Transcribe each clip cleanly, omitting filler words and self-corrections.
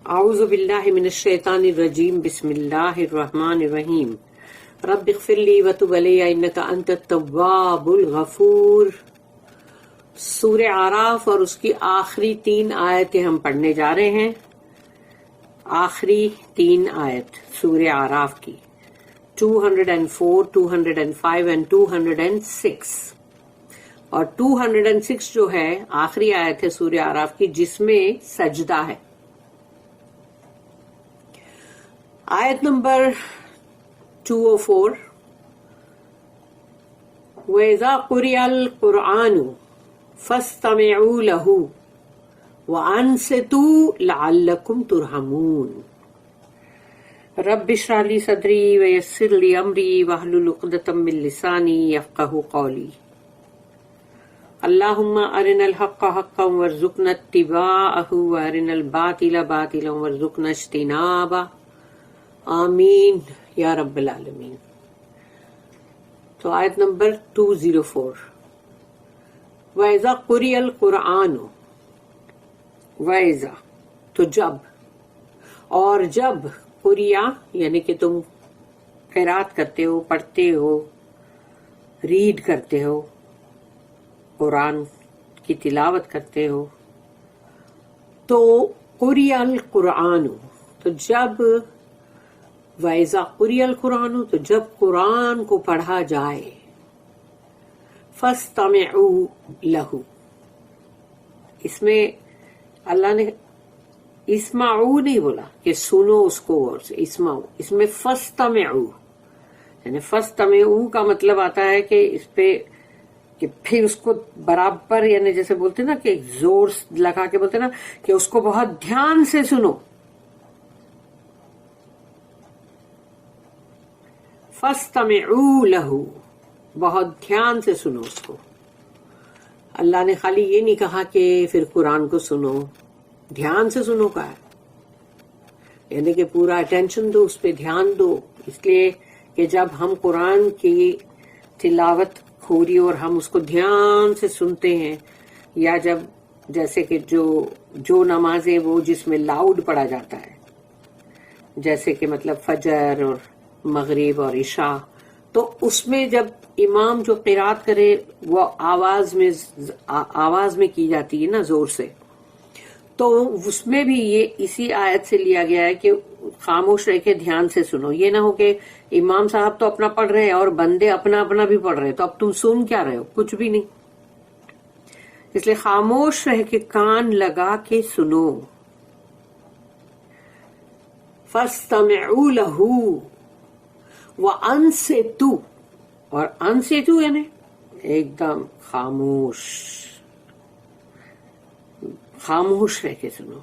اعوذ باللہ من الشیطان الرجیم بسم اللہ الرحمن الرحیم رب اغفر لی وتب علی انک انت التواب الغفور۔ سورہ اعراف اور اس کی آخری 3 آیتیں ہم پڑھنے جا رہے ہیں۔ آخری 3 آیت سورہ اعراف کی 204, 205 and 206، اور 206 جو ہے آخری آیت ہے سورہ اعراف کی جس میں سجدہ ہے۔ آیت نمبر 204، وَإِذَا قُرِئَ الْقُرْآنُ فَاسْتَمِعُوا لَهُ وَأَنصِتُوا لَعَلَّكُمْ تُرْحَمُونَ۔ رب اشرح لي صدری ويسر لي امری واحلل عقدۃ من لسانی یفقهوا قولی۔ اللہم ارنا الحق حقا وارزقنا اتباعہ وارنا الباطل باطلا وارزقنا اجتنابہ، آمین یا رب العالمین۔ تو آیت نمبر 204، وَإِذَا قُرِئَ الْقُرْآنُ، وَإِذَا تو جب، اور جب قُرِئَ یعنی کہ تم قرات کرتے ہو، پڑھتے ہو، ریڈ کرتے ہو، قرآن کی تلاوت کرتے ہو، تو قُرِئَ الْقُرْآنُ تو جب، وَإِذَا قُرِئَ الْقُرْآنُ تو جب قرآن کو پڑھا جائے، فَاسْتَمِعُوا لَهُ، اس میں اللہ نے اسمعوا نہیں بولا کہ سنو اس کو غور سے، اسمعوا، اس میں فَاسْتَمِعُوا، یعنی فَاسْتَمِعُوا کا مطلب آتا ہے کہ اس پہ کہ پھر اس کو برابر، یعنی جیسے بولتے نا کہ زور لگا کے بولتے نا کہ اس کو بہت دھیان سے سنو۔ فَاسْتَمِعُوا لَهُ، بہت دھیان سے سنو اس کو۔ اللہ نے خالی یہ نہیں کہا کہ پھر قرآن کو سنو، دھیان سے سنو کا ہے، یعنی کہ پورا اٹینشن دو، اس پہ دھیان دو، اس لیے کہ جب ہم قرآن کی تلاوت ہو رہی اور ہم اس کو دھیان سے سنتے ہیں، یا جب جیسے کہ جو نماز ہے وہ جس میں لاؤڈ پڑھا جاتا ہے، جیسے کہ مطلب فجر اور مغرب اور عشاء، تو اس میں جب امام جو قرات کرے وہ آواز میں کی جاتی ہے نا، زور سے، تو اس میں بھی یہ اسی آیت سے لیا گیا ہے کہ خاموش رہ کے دھیان سے سنو۔ یہ نہ ہو کہ امام صاحب تو اپنا پڑھ رہے ہیں اور بندے اپنا اپنا بھی پڑھ رہے ہیں، تو اب تم سن کیا رہے ہو؟ کچھ بھی نہیں۔ اس لیے خاموش رہ کے کان لگا کے سنو۔ فَاسْتَمِعُوا لَهُ وَأَنصِتُوا، اور انصتوا یعنی ایک دم خاموش، خاموش رہ کے سنو۔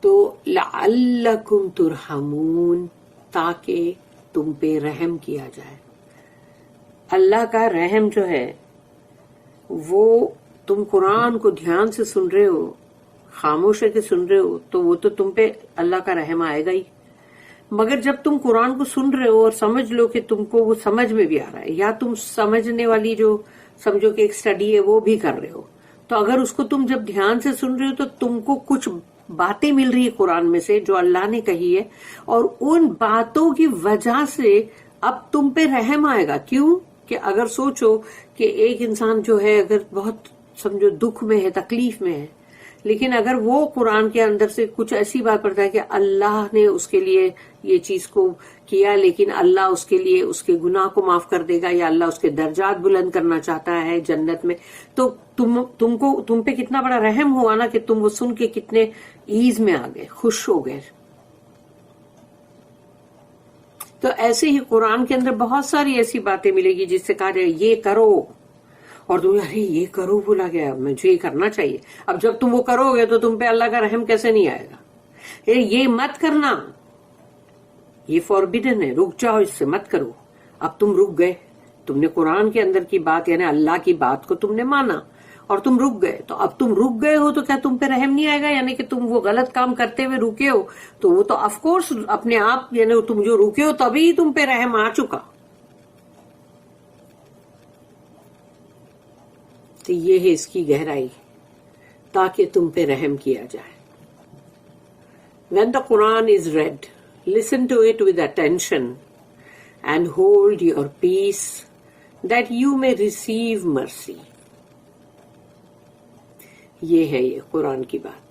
تو لعلکم ترحمون، تاکہ تم پہ رحم کیا جائے۔ اللہ کا رحم جو ہے وہ، تم قرآن کو دھیان سے سن رہے ہو، خاموش رہ کے سن رہے ہو، تو وہ تو تم پہ اللہ کا رحم آئے گا ہی۔ مگر جب تم قرآن کو سن رہے ہو اور سمجھ لو کہ تم کو وہ سمجھ میں بھی آ رہا ہے، یا تم سمجھنے والی جو سمجھو کہ ایک سٹڈی ہے وہ بھی کر رہے ہو، تو اگر اس کو تم جب دھیان سے سن رہے ہو تو تم کو کچھ باتیں مل رہی ہے قرآن میں سے جو اللہ نے کہی ہے، اور ان باتوں کی وجہ سے اب تم پہ رحم آئے گا۔ کیوں کہ اگر سوچو کہ ایک انسان جو ہے اگر بہت سمجھو دکھ میں ہے، تکلیف میں ہے، لیکن اگر وہ قرآن کے اندر سے کچھ ایسی بات پڑھتا ہے کہ اللہ نے اس کے لیے یہ چیز کو کیا، لیکن اللہ اس کے لیے اس کے گناہ کو معاف کر دے گا، یا اللہ اس کے درجات بلند کرنا چاہتا ہے جنت میں، تو تم پہ کتنا بڑا رحم ہوا نا کہ تم وہ سن کے کتنے ایز میں آ گئے، خوش ہو گئے۔ تو ایسے ہی قرآن کے اندر بہت ساری ایسی باتیں ملے گی جس سے کہا جائے یہ کرو، اور تم ارے یہ کرو بولا گیا، مجھے یہ کرنا چاہیے۔ اب جب تم وہ کرو گے تو تم پہ اللہ کا رحم کیسے نہیں آئے گا؟ یہ مت کرنا، یہ فوربیڈن ہے، رک جاؤ، اس سے مت کرو۔ اب تم رک گئے، تم نے قرآن کے اندر کی بات یعنی اللہ کی بات کو تم نے مانا اور تم رک گئے، تو اب تم رک گئے ہو تو کیا تم پہ رحم نہیں آئے گا؟ یعنی کہ تم وہ غلط کام کرتے ہوئے رکے ہو تو وہ تو آف کورس اپنے آپ، یعنی تم جو رکے ہو تبھی تم پہ رحم آ چکا۔ تو یہ ہے اس کی گہرائی، تاکہ تم پہ رحم کیا جائے. When the Quran is read, listen to it with attention and hold your peace that you may receive mercy. یہ ہے یہ قرآن کی بات.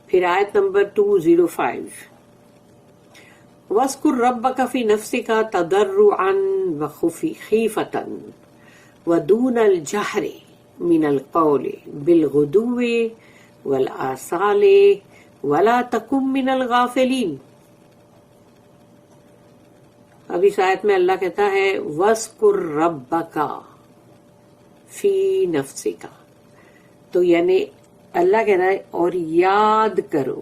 پھر آیت نمبر 205. وَاذْكُرْ رَبَّكَ فِي نَفْسِكَ تَضَرُّعًا وَخِيفَةً وَدُونَ الْجَهْرِ مِنَ الْقَوْلِ بِالْغُدُوِّ وَالْآصَالِ وَلَا تَكُن مِّنَ الْغَافِلِينَ. اب اس آیت میں اللہ کہتا ہے وَاذْكُرْ رَبَّكَ فِي نَفْسِكَ، تو یعنی اللہ کہہ رہا ہے اور یاد کرو،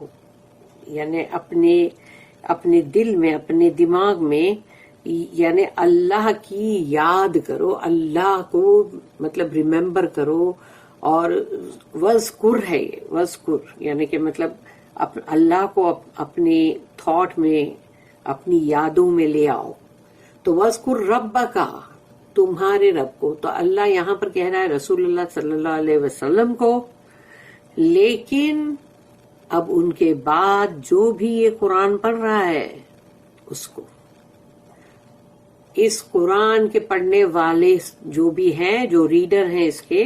یعنی اپنے دل میں، اپنے دماغ میں، یعنی اللہ کی یاد کرو، اللہ کو مطلب ریممبر کرو. اور وَاذْكُر ہے یہ، وَاذْكُر یعنی کہ مطلب اللہ کو اپنے تھاٹ میں، اپنی یادوں میں لے آؤ. تو وَاذْكُر رَبَّكَ، تمہارے رب کو. تو اللہ یہاں پر کہہ رہا ہے رسول اللہ صلی اللہ علیہ وسلم کو، لیکن اب ان کے بعد جو بھی یہ قرآن پڑھ رہا ہے اس کو، اس قرآن کے پڑھنے والے جو بھی ہیں، جو ریڈر ہیں اس کے،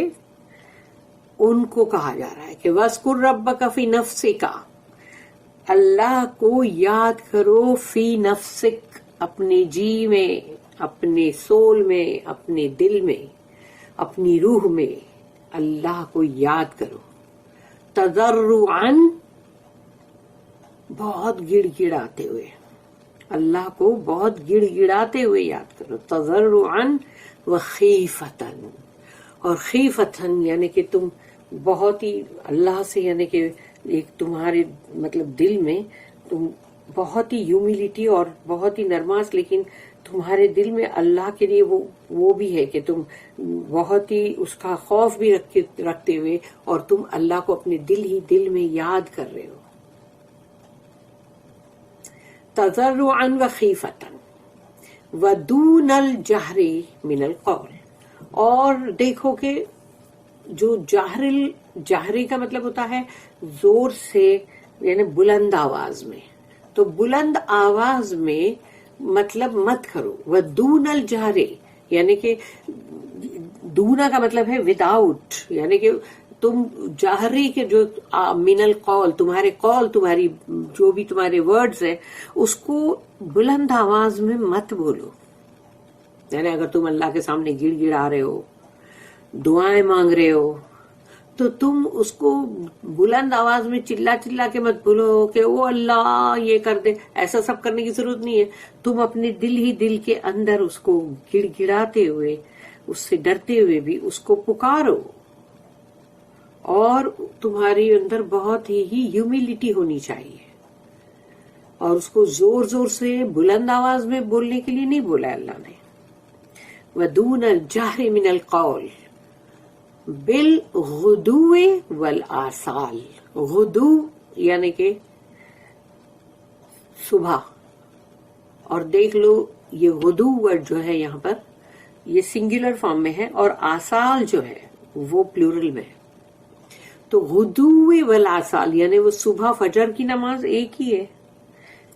ان کو کہا جا رہا ہے کہ وَاذْكُر رَبَّكَ فِي نَفْسِكَ، اللہ کو یاد کرو، فی نفسک، اپنے جی میں، اپنے سول میں، اپنے دل میں، اپنی روح میں اللہ کو یاد کرو. تضرعاً، بہت گڑ گڑاتے ہوئے، اللہ کو بہت گڑ گڑاتے ہوئے یاد کرو. تضرعاً وخیفتاً، اور خیفتاً یعنی کہ تم بہت ہی اللہ سے، یعنی کہ ایک تمہارے مطلب دل میں تم بہت ہی ہیوملٹی اور بہت ہی نرماس، لیکن تمہارے دل میں اللہ کے لیے وہ بھی ہے کہ تم بہت ہی اس کا خوف بھی رکھتے ہوئے، اور تم اللہ کو اپنے دل میں یاد کر رہے ہو. تضرعاً وخیفتاً ودون الجہر من القول، اور دیکھو کہ جو جہری کا مطلب ہوتا ہے زور سے، یعنی بلند آواز میں. تو بلند آواز میں مطلب مت کرو. ودون الجہر یعنی کہ دونا کا مطلب ہے وداؤٹ، یعنی کہ تم جہری کے جو من القول، تمہارے قول، تمہاری جو بھی تمہارے ورڈز ہیں، اس کو بلند آواز میں مت بولو. یعنی اگر تم اللہ کے سامنے گڑ گڑا رہے ہو، دعائیں مانگ رہے ہو، تو تم اس کو بلند آواز میں چلا چلا کے مت بولو کہ وہ اللہ یہ کر دے. ایسا سب کرنے کی ضرورت نہیں ہے. تم اپنے دل کے اندر اس کو گڑ گڑاتے ہوئے، اس سے ڈرتے ہوئے بھی اس کو پکارو، اور تمہاری اندر بہت ہی ہیوملٹی ہونی چاہیے. اور اس کو زور زور سے بلند آواز میں بولنے کے لیے نہیں بولا اللہ نے. وَدُونَ الْجَهْرِ مِنَ الْقَوْلِ بِالْغُدُوِّ وَالْآصَالِ. غدو یعنی کہ صبح. اور دیکھ لو یہ غدو ورڈ جو ہے یہاں پر یہ سنگولر فارم میں ہے، اور آصال جو ہے وہ پلورل میں ہے. تو غدو والآصال یعنی وہ صبح فجر کی نماز ایک ہی ہے،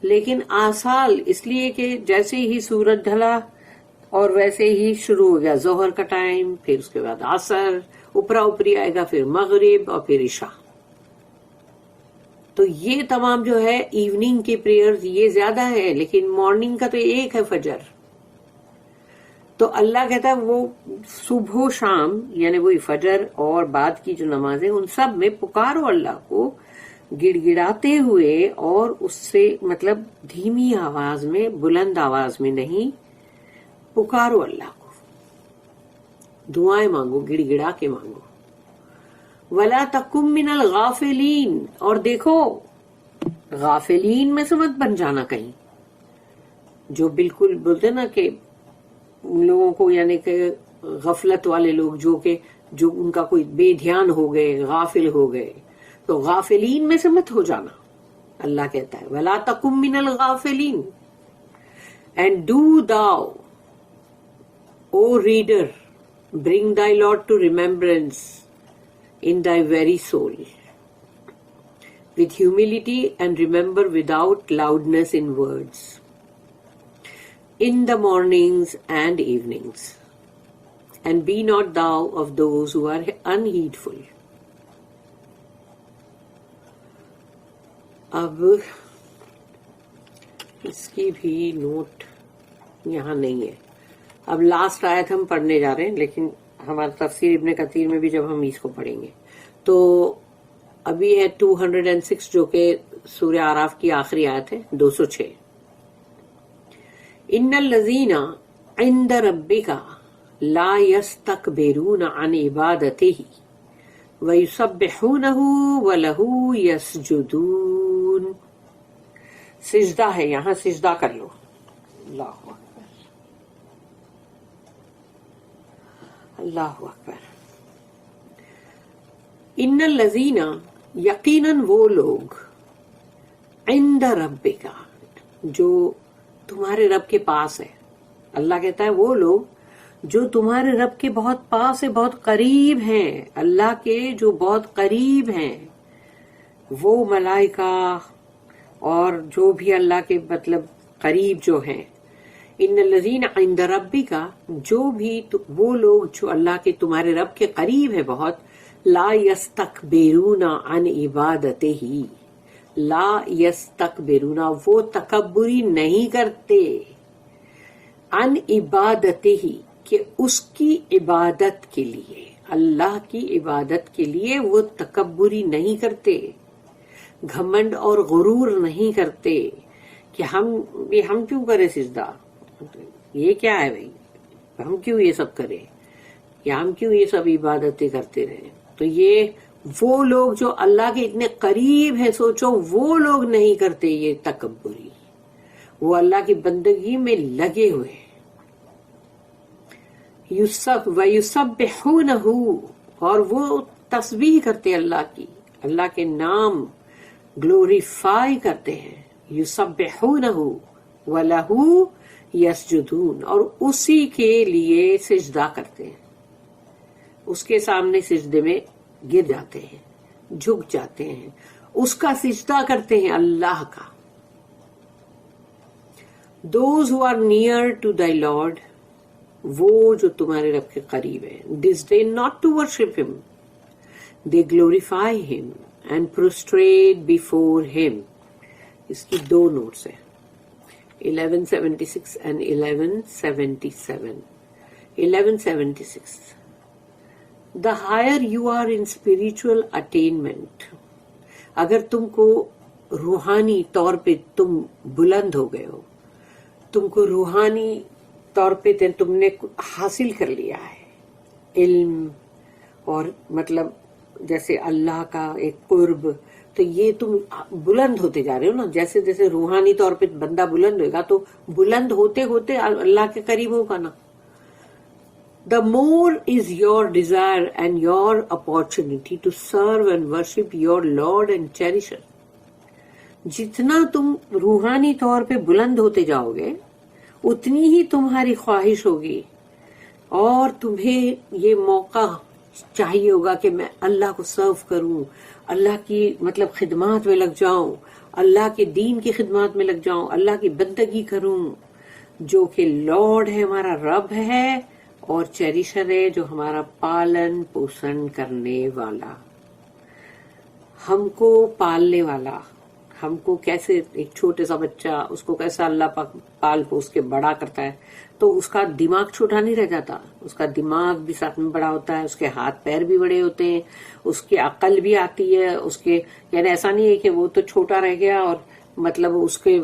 لیکن آصال اس لیے کہ جیسے ہی سورج ڈھلا اور ویسے ہی شروع ہو گیا ظہر کا ٹائم، پھر اس کے بعد عصر، اوپرا اوپری آئے گا، پھر مغرب اور پھر عشاء. تو یہ تمام جو ہے ایوننگ کی پریئرز یہ زیادہ ہے، لیکن مارننگ کا تو ایک ہے فجر. تو اللہ کہتا ہے وہ صبح و شام یعنی وہی فجر اور بعد کی جو نمازیں، ان سب میں پکارو اللہ کو گڑ گڑاتے ہوئے، اور اس سے مطلب دھیمی آواز میں، بلند آواز میں نہیں، پکارو اللہ کو، دعائیں مانگو، گڑ گڑا کے مانگو. وَلَا تَكُن مِّنَ الْغَافِلِينَ، اور دیکھو غافلین میں سے مت بن جانا کہیں، جو بالکل بولتے نا کہ ان لوگوں کو، یعنی کہ غفلت والے لوگ جو ان کا کوئی بے دھیان ہو گئے، غافل ہو گئے. تو غافلین میں سے مت ہو جانا. اللہ کہتا ہے وَلَا تَكُن مِّنَ الْغَافِلِينَ and do thou, O reader, bring thy Lord to remembrance in thy very soul. with humility and remember without loudness in words, in the mornings and evenings, and be not thou of those who are unheedful. اب اس کی بھی note یہاں نہیں ہے. اب last آیت ہم پڑھنے جا رہے ہیں، لیکن ہمارا تفسیر ابن کثیر میں بھی جب ہم اس کو پڑھیں گے تو ابھی ہے 206 جو کہ سورہ اعراف کی آخری آیت ہے 206. ان الذین عند ربک لا یستکبرون عن عبادتہ ویسبحونہ ولہ یسجدون. سجدہ ہے، یہاں سجدہ کر لو. اللہ اکبر، اللہ اکبر. ان الذین، یقیناً وہ لوگ، عند ربک، جو تمہارے رب کے پاس ہے. اللہ کہتا ہے وہ لوگ جو تمہارے رب کے بہت پاس ہے، بہت قریب ہیں، اللہ کے جو بہت قریب ہیں، وہ ملائکہ اور جو بھی اللہ کے مطلب قریب جو ہیں. ان الذین عند ربک، جو بھی وہ لوگ جو اللہ کے تمہارے رب کے قریب ہے بہت، لا یستکبرون عن عبادتہ، لا یستکبرون، وہ تکبری نہیں کرتے، عن عبادتہ، کہ اس کی عبادت کے لیے، اللہ کی عبادت کے لیے وہ تکبری نہیں کرتے، گھمنڈ اور غرور نہیں کرتے کہ ہم کیوں کریں سجدہ، یہ کیا ہے بھائی، ہم کیوں یہ سب کریں، یا ہم کیوں یہ سب عبادتیں کرتے رہیں. تو یہ وہ لوگ جو اللہ کے اتنے قریب ہیں، سوچو وہ لوگ نہیں کرتے یہ تکبری، وہ اللہ کی بندگی میں لگے ہوئے. وَيُسَبِّحُونَهُ، اور وہ تسبیح کرتے اللہ کی، اللہ کے نام گلوریفائی کرتے ہیں. يُسَبِّحُونَهُ وَلَهُ يَسْجُدُونَ، اور اسی کے لیے سجدہ کرتے ہیں، اس کے سامنے سجدے میں گر جاتے ہیں، جھک جاتے ہیں، اس کا سجدہ کرتے ہیں اللہ کا. Those who are near to thy Lord، وہ جو تمہارے رب کے قریب ہیں، disdain not to worship him، they glorify him and prostrate before him. اس کی دو نوٹس ہیں، 1176 and 1177. 1176. The higher you are in spiritual attainment، اگر تم کو روحانی طور پہ تم بلند ہو گئے ہو، تم کو روحانی طور پہ تم نے حاصل کر لیا ہے علم، اور مطلب جیسے اللہ کا ایک قرب، تو یہ تم بلند ہوتے جا رہے ہو نا. جیسے جیسے روحانی طور پہ بندہ بلند ہوئے گا تو بلند ہوتے ہوتے اللہ کے قریب ہوگا نا. The more is your desire and your opportunity to serve and worship your Lord and cherisher. جتنا تم روحانی طور پہ بلند ہوتے جاؤ گے اتنی ہی تمہاری خواہش ہوگی اور تمہیں یہ موقع چاہیے ہوگا کہ میں اللہ کو سرو کروں، اللہ کی مطلب خدمات میں لگ جاؤں، اللہ کے دین کی خدمات میں لگ جاؤں، اللہ کی بندگی کروں، جو کہ لارڈ ہے، ہمارا رب ہے، اور چیریشر ہے، جو ہمارا پالن پوشن کرنے والا، ہم کو پالنے والا، ہم کو کیسے ایک چھوٹے سا بچہ، اس کو کیسا اللہ پاک پال پوس کے بڑا کرتا ہے، تو اس کا دماغ چھوٹا نہیں رہ جاتا، اس کا دماغ بھی ساتھ میں بڑا ہوتا ہے، اس کے ہاتھ پیر بھی بڑے ہوتے ہیں، اس کی عقل بھی آتی ہے، اس کے یعنی ایسا نہیں ہے کہ وہ تو چھوٹا رہ گیا اور مطلب اس کے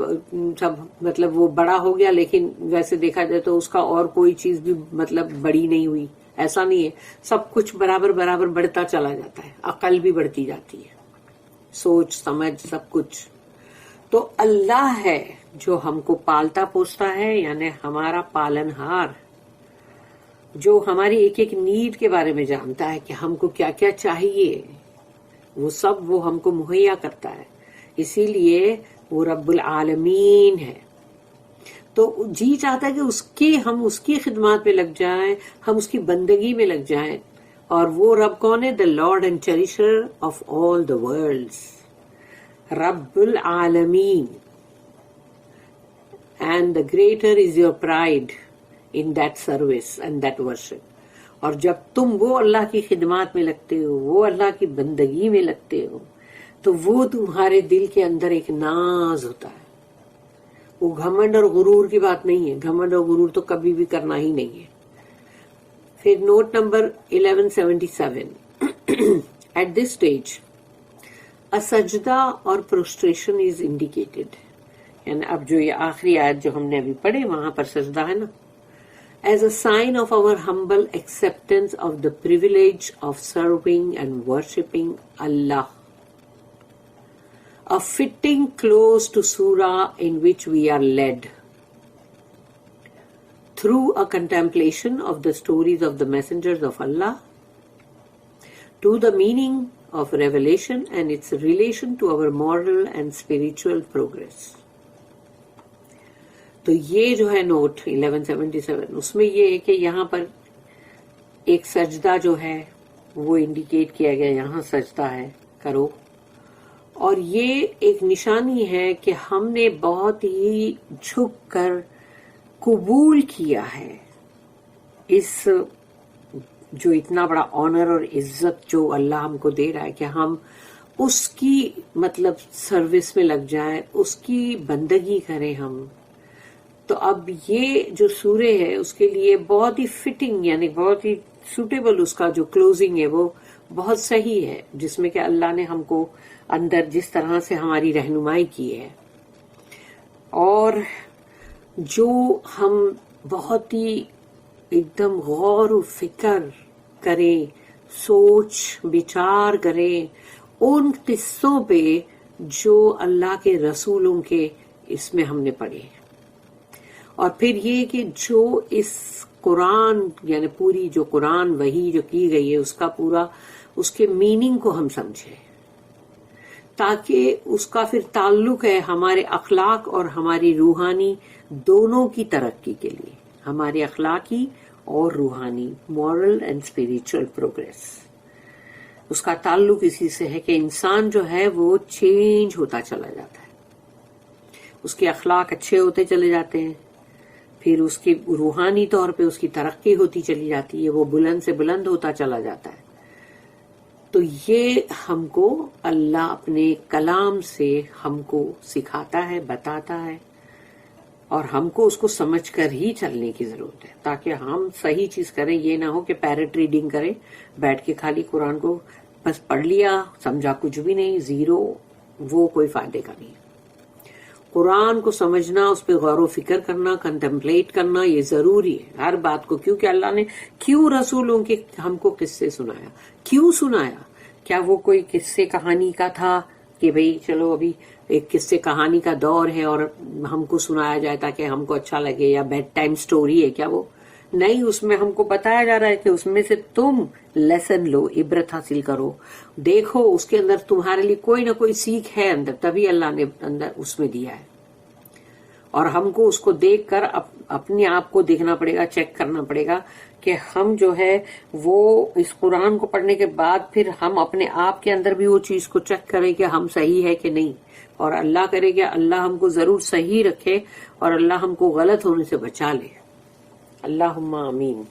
سب مطلب وہ بڑا ہو گیا، لیکن ویسے دیکھا جائے تو اس کا اور کوئی چیز بھی مطلب بڑی نہیں ہوئی، ایسا نہیں ہے. سب کچھ برابر برابر بڑھتا چلا جاتا ہے، عقل بھی بڑھتی جاتی ہے، سوچ سمجھ سب کچھ. تو اللہ ہے جو ہم کو پالتا پوستا ہے، یعنی ہمارا پالن ہار، جو ہماری ایک ایک نیڈ کے بارے میں جانتا ہے کہ ہم کو کیا کیا چاہیے، وہ سب وہ ہم کو مہیا کرتا ہے. اسی لیے وہ رب العالمین ہے. تو جی چاہتا ہے کہ ہم اس کی خدمات میں لگ جائیں، ہم اس کی بندگی میں لگ جائیں. اور وہ رب کون ہے؟ The lord and cherisher of all the worlds. Rabbul Alameen, and the greater is your pride in that service and that worship. اور جب تم وہ اللہ کی خدمات میں لگتے ہو, وہ اللہ کی بندگی میں لگتے ہو, تو وہ تمہارے دل کے اندر ایک ناز ہوتا ہے. وہ گھمنڈ اور غرور کی بات نہیں ہے, گھمنڈ اور غرور تو کبھی بھی کرنا ہی نہیں ہے. پھر note number 1177. At this stage, a sajda or prostration is indicated. یعنی اب جو یہ آخری آیت جو ہم نے ابھی پڑھے وہاں پر سجدہ ہے نا, as a sign of our humble acceptance of the privilege of serving and worshipping Allah. A fitting close to surah in which we are led through a contemplation of the stories of the messengers of Allah to the meaning of revelation and its relation to our moral and spiritual progress. تو یہ جو ہے note 1177 اس میں یہ ہے کہ یہاں پر ایک سجدہ جو ہے وہ انڈیکیٹ کیا گیا, یہاں سجدہ ہے کرو, اور یہ ایک نشانی ہے کہ ہم نے بہت ہی جھک کر قبول کیا ہے اس جو اتنا بڑا آنر اور عزت جو اللہ ہم کو دے رہا ہے کہ ہم اس کی مطلب سروس میں لگ جائیں, اس کی بندگی کریں ہم. تو اب یہ جو سورہ ہے اس کے لیے بہت ہی فٹنگ یعنی بہت ہی سوٹیبل اس کا جو کلوزنگ ہے وہ بہت صحیح ہے, جس میں کہ اللہ نے ہم کو اندر جس طرح سے ہماری رہنمائی کی ہے, اور جو ہم بہت ہی ایک دم غور و فکر کریں, سوچ بچار کریں ان قصوں پہ جو اللہ کے رسولوں کے اس میں ہم نے پڑھے. اور پھر یہ کہ جو اس قرآن یعنی پوری جو قرآن وحی جو کی گئی ہے اس کا پورا اس کے میننگ کو ہم سمجھیں, تاکہ اس کا پھر تعلق ہے ہمارے اخلاق اور ہماری روحانی دونوں کی ترقی کے لیے, ہمارے اخلاقی اور روحانی مورل اینڈ اسپریچل پروگریس. اس کا تعلق اسی سے ہے کہ انسان جو ہے وہ چینج ہوتا چلا جاتا ہے, اس کے اخلاق اچھے ہوتے چلے جاتے ہیں, پھر اس کی روحانی طور پہ اس کی ترقی ہوتی چلی جاتی ہے, وہ بلند سے بلند ہوتا چلا جاتا ہے. تو یہ ہم کو اللہ اپنے کلام سے ہم کو سکھاتا ہے, بتاتا ہے, اور ہم کو اس کو سمجھ کر ہی چلنے کی ضرورت ہے تاکہ ہم صحیح چیز کریں. یہ نہ ہو کہ پیرٹ ریڈنگ کریں, بیٹھ کے خالی قرآن کو بس پڑھ لیا, سمجھا کچھ بھی نہیں, زیرو, وہ کوئی فائدے کا نہیں. قرآن کو سمجھنا, اس پہ غور و فکر کرنا, کنٹمپلیٹ کرنا یہ ضروری ہے ہر بات کو, کیونکہ اللہ نے کیوں رسولوں کے ہم کو قصے سنایا, کیوں سنایا؟ کیا وہ کوئی قصے کہانی کا تھا کہ بھئی چلو ابھی ایک قصے کہانی کا دور ہے اور ہم کو سنایا جائے تاکہ ہم کو اچھا لگے, یا بیڈ ٹائم سٹوری ہے کیا وہ؟ نہیں, اس میں ہم کو بتایا جا رہا ہے کہ اس میں سے تم لیسن لو, عبرت حاصل کرو, دیکھو اس کے اندر تمہارے لیے کوئی نہ کوئی سیکھ ہے اندر, تبھی اللہ نے اندر اس میں دیا ہے. اور ہم کو اس کو دیکھ کر اپنے آپ کو دیکھنا پڑے گا, چیک کرنا پڑے گا کہ ہم جو ہے وہ اس قرآن کو پڑھنے کے بعد پھر ہم اپنے آپ کے اندر بھی وہ چیز کو چیک کریں کہ ہم صحیح ہے کہ نہیں, اور اللہ کرے کہ اللہ ہم کو ضرور صحیح رکھے اور اللہ ہم کو غلط ہونے سے بچا لے. اللہم آمین.